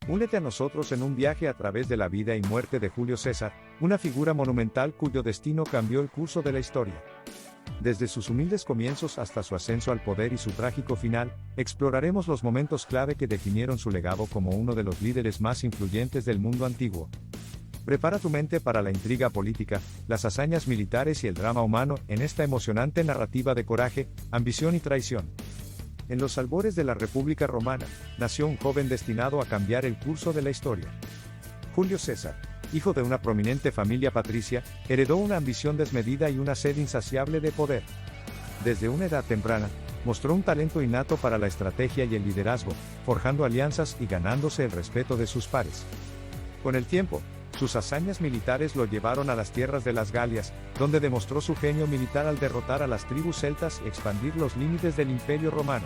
Únete a nosotros en un viaje a través de la vida y muerte de Julio César, una figura monumental cuyo destino cambió el curso de la historia. Desde sus humildes comienzos hasta su ascenso al poder y su trágico final, exploraremos los momentos clave que definieron su legado como uno de los líderes más influyentes del mundo antiguo. Prepara tu mente para la intriga política, las hazañas militares y el drama humano en esta emocionante narrativa de coraje, ambición y traición. En los albores de la República Romana, nació un joven destinado a cambiar el curso de la historia. Julio César, hijo de una prominente familia patricia, heredó una ambición desmedida y una sed insaciable de poder. Desde una edad temprana, mostró un talento innato para la estrategia y el liderazgo, forjando alianzas y ganándose el respeto de sus pares. Con el tiempo, sus hazañas militares lo llevaron a las tierras de las Galias, donde demostró su genio militar al derrotar a las tribus celtas y expandir los límites del Imperio Romano.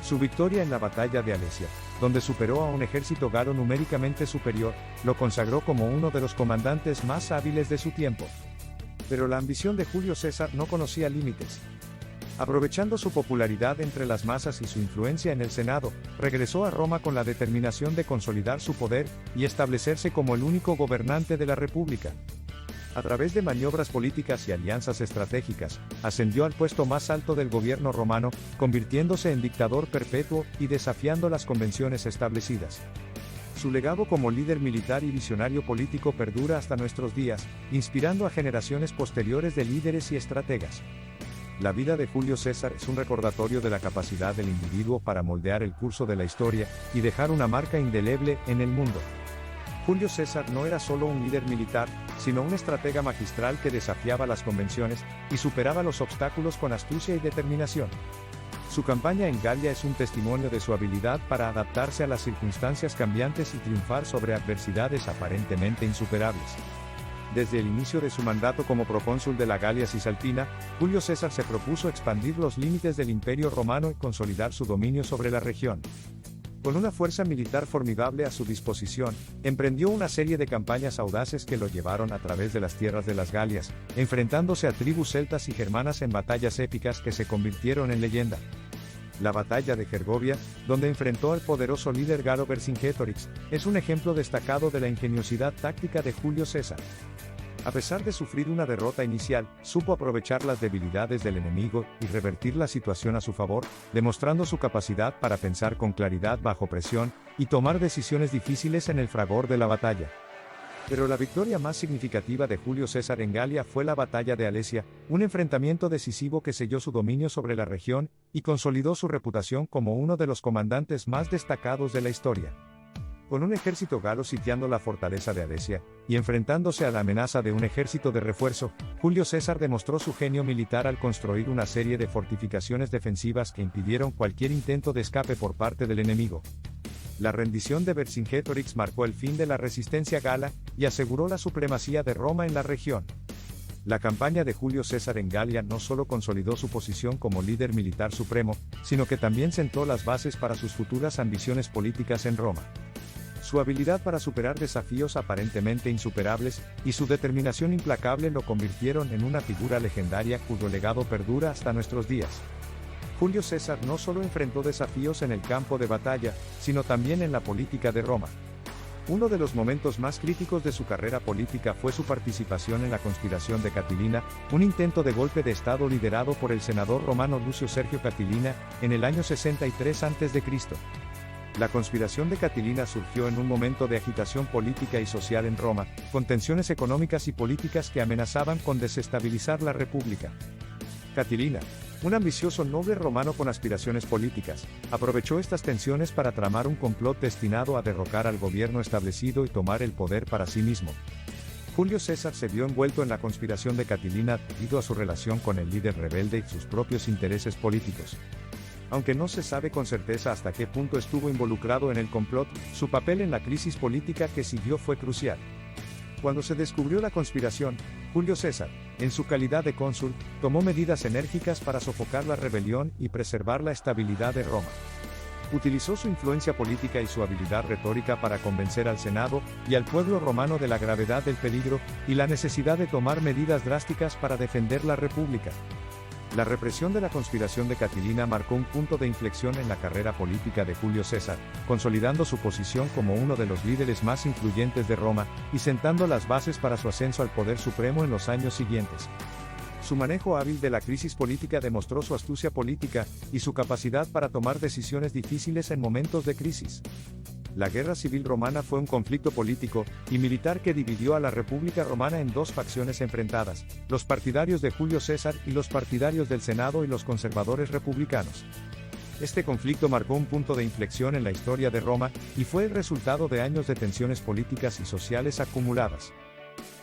Su victoria en la batalla de Alesia, donde superó a un ejército galo numéricamente superior, lo consagró como uno de los comandantes más hábiles de su tiempo. Pero la ambición de Julio César no conocía límites. Aprovechando su popularidad entre las masas y su influencia en el Senado, regresó a Roma con la determinación de consolidar su poder y establecerse como el único gobernante de la República. A través de maniobras políticas y alianzas estratégicas, ascendió al puesto más alto del gobierno romano, convirtiéndose en dictador perpetuo y desafiando las convenciones establecidas. Su legado como líder militar y visionario político perdura hasta nuestros días, inspirando a generaciones posteriores de líderes y estrategas. La vida de Julio César es un recordatorio de la capacidad del individuo para moldear el curso de la historia y dejar una marca indeleble en el mundo. Julio César no era solo un líder militar, sino un estratega magistral que desafiaba las convenciones y superaba los obstáculos con astucia y determinación. Su campaña en Galia es un testimonio de su habilidad para adaptarse a las circunstancias cambiantes y triunfar sobre adversidades aparentemente insuperables. Desde el inicio de su mandato como procónsul de la Galia Cisalpina, Julio César se propuso expandir los límites del Imperio Romano y consolidar su dominio sobre la región. Con una fuerza militar formidable a su disposición, emprendió una serie de campañas audaces que lo llevaron a través de las tierras de las Galias, enfrentándose a tribus celtas y germanas en batallas épicas que se convirtieron en leyenda. La batalla de Gergovia, donde enfrentó al poderoso líder galo Vercingetorix, es un ejemplo destacado de la ingeniosidad táctica de Julio César. A pesar de sufrir una derrota inicial, supo aprovechar las debilidades del enemigo y revertir la situación a su favor, demostrando su capacidad para pensar con claridad bajo presión y tomar decisiones difíciles en el fragor de la batalla. Pero la victoria más significativa de Julio César en Galia fue la batalla de Alesia, un enfrentamiento decisivo que selló su dominio sobre la región y consolidó su reputación como uno de los comandantes más destacados de la historia. Con un ejército galo sitiando la fortaleza de Alesia, y enfrentándose a la amenaza de un ejército de refuerzo, Julio César demostró su genio militar al construir una serie de fortificaciones defensivas que impidieron cualquier intento de escape por parte del enemigo. La rendición de Vercingetorix marcó el fin de la resistencia gala, y aseguró la supremacía de Roma en la región. La campaña de Julio César en Galia no solo consolidó su posición como líder militar supremo, sino que también sentó las bases para sus futuras ambiciones políticas en Roma. Su habilidad para superar desafíos aparentemente insuperables, y su determinación implacable lo convirtieron en una figura legendaria cuyo legado perdura hasta nuestros días. Julio César no solo enfrentó desafíos en el campo de batalla, sino también en la política de Roma. Uno de los momentos más críticos de su carrera política fue su participación en la conspiración de Catilina, un intento de golpe de Estado liderado por el senador romano Lucio Sergio Catilina, en el año 63 a.C. La conspiración de Catilina surgió en un momento de agitación política y social en Roma, con tensiones económicas y políticas que amenazaban con desestabilizar la República. Catilina, un ambicioso noble romano con aspiraciones políticas, aprovechó estas tensiones para tramar un complot destinado a derrocar al gobierno establecido y tomar el poder para sí mismo. Julio César se vio envuelto en la conspiración de Catilina debido a su relación con el líder rebelde y sus propios intereses políticos. Aunque no se sabe con certeza hasta qué punto estuvo involucrado en el complot, su papel en la crisis política que siguió fue crucial. Cuando se descubrió la conspiración, Julio César, en su calidad de cónsul, tomó medidas enérgicas para sofocar la rebelión y preservar la estabilidad de Roma. Utilizó su influencia política y su habilidad retórica para convencer al Senado y al pueblo romano de la gravedad del peligro y la necesidad de tomar medidas drásticas para defender la República. La represión de la conspiración de Catilina marcó un punto de inflexión en la carrera política de Julio César, consolidando su posición como uno de los líderes más influyentes de Roma, y sentando las bases para su ascenso al poder supremo en los años siguientes. Su manejo hábil de la crisis política demostró su astucia política, y su capacidad para tomar decisiones difíciles en momentos de crisis. La Guerra Civil Romana fue un conflicto político y militar que dividió a la República Romana en dos facciones enfrentadas, los partidarios de Julio César y los partidarios del Senado y los conservadores republicanos. Este conflicto marcó un punto de inflexión en la historia de Roma, y fue el resultado de años de tensiones políticas y sociales acumuladas.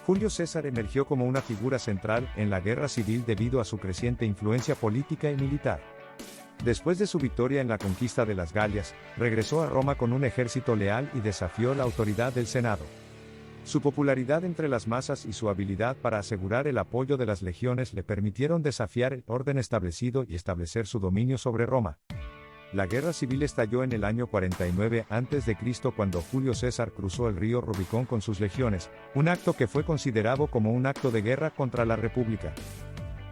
Julio César emergió como una figura central en la guerra civil debido a su creciente influencia política y militar. Después de su victoria en la conquista de las Galias, regresó a Roma con un ejército leal y desafió la autoridad del Senado. Su popularidad entre las masas y su habilidad para asegurar el apoyo de las legiones le permitieron desafiar el orden establecido y establecer su dominio sobre Roma. La guerra civil estalló en el año 49 a.C. cuando Julio César cruzó el río Rubicón con sus legiones, un acto que fue considerado como un acto de guerra contra la República.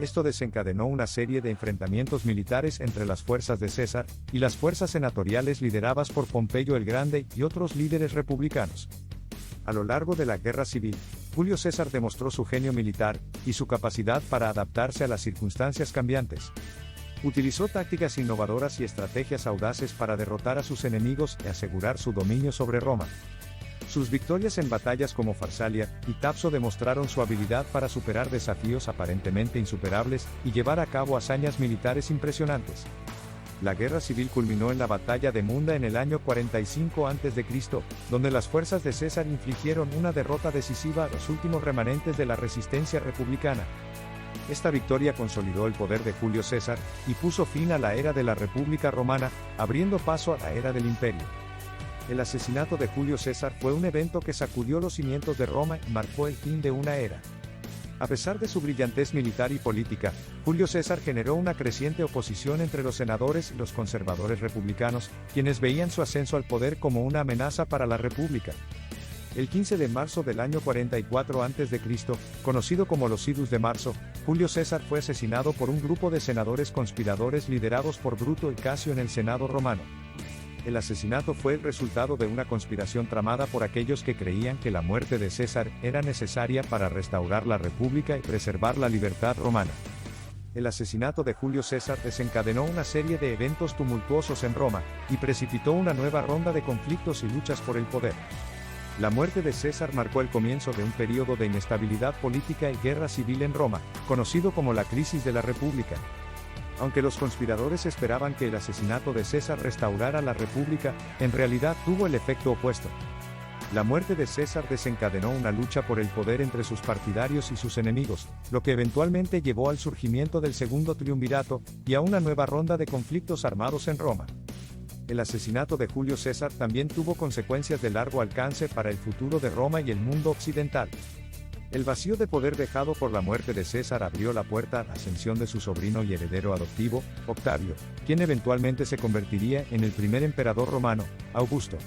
Esto desencadenó una serie de enfrentamientos militares entre las fuerzas de César y las fuerzas senatoriales lideradas por Pompeyo el Grande y otros líderes republicanos. A lo largo de la guerra civil, Julio César demostró su genio militar y su capacidad para adaptarse a las circunstancias cambiantes. Utilizó tácticas innovadoras y estrategias audaces para derrotar a sus enemigos y asegurar su dominio sobre Roma. Sus victorias en batallas como Farsalia y Tapso demostraron su habilidad para superar desafíos aparentemente insuperables y llevar a cabo hazañas militares impresionantes. La guerra civil culminó en la batalla de Munda en el año 45 a.C., donde las fuerzas de César infligieron una derrota decisiva a los últimos remanentes de la resistencia republicana. Esta victoria consolidó el poder de Julio César y puso fin a la era de la República Romana, abriendo paso a la era del Imperio. El asesinato de Julio César fue un evento que sacudió los cimientos de Roma y marcó el fin de una era. A pesar de su brillantez militar y política, Julio César generó una creciente oposición entre los senadores y los conservadores republicanos, quienes veían su ascenso al poder como una amenaza para la República. El 15 de marzo del año 44 a.C., conocido como los Idus de Marzo, Julio César fue asesinado por un grupo de senadores conspiradores liderados por Bruto y Casio en el Senado romano. El asesinato fue el resultado de una conspiración tramada por aquellos que creían que la muerte de César era necesaria para restaurar la República y preservar la libertad romana. El asesinato de Julio César desencadenó una serie de eventos tumultuosos en Roma, y precipitó una nueva ronda de conflictos y luchas por el poder. La muerte de César marcó el comienzo de un periodo de inestabilidad política y guerra civil en Roma, conocido como la Crisis de la República. Aunque los conspiradores esperaban que el asesinato de César restaurara la República, en realidad tuvo el efecto opuesto. La muerte de César desencadenó una lucha por el poder entre sus partidarios y sus enemigos, lo que eventualmente llevó al surgimiento del Segundo Triunvirato, y a una nueva ronda de conflictos armados en Roma. El asesinato de Julio César también tuvo consecuencias de largo alcance para el futuro de Roma y el mundo occidental. El vacío de poder dejado por la muerte de César abrió la puerta a la ascensión de su sobrino y heredero adoptivo, Octavio, quien eventualmente se convertiría en el primer emperador romano, Augusto.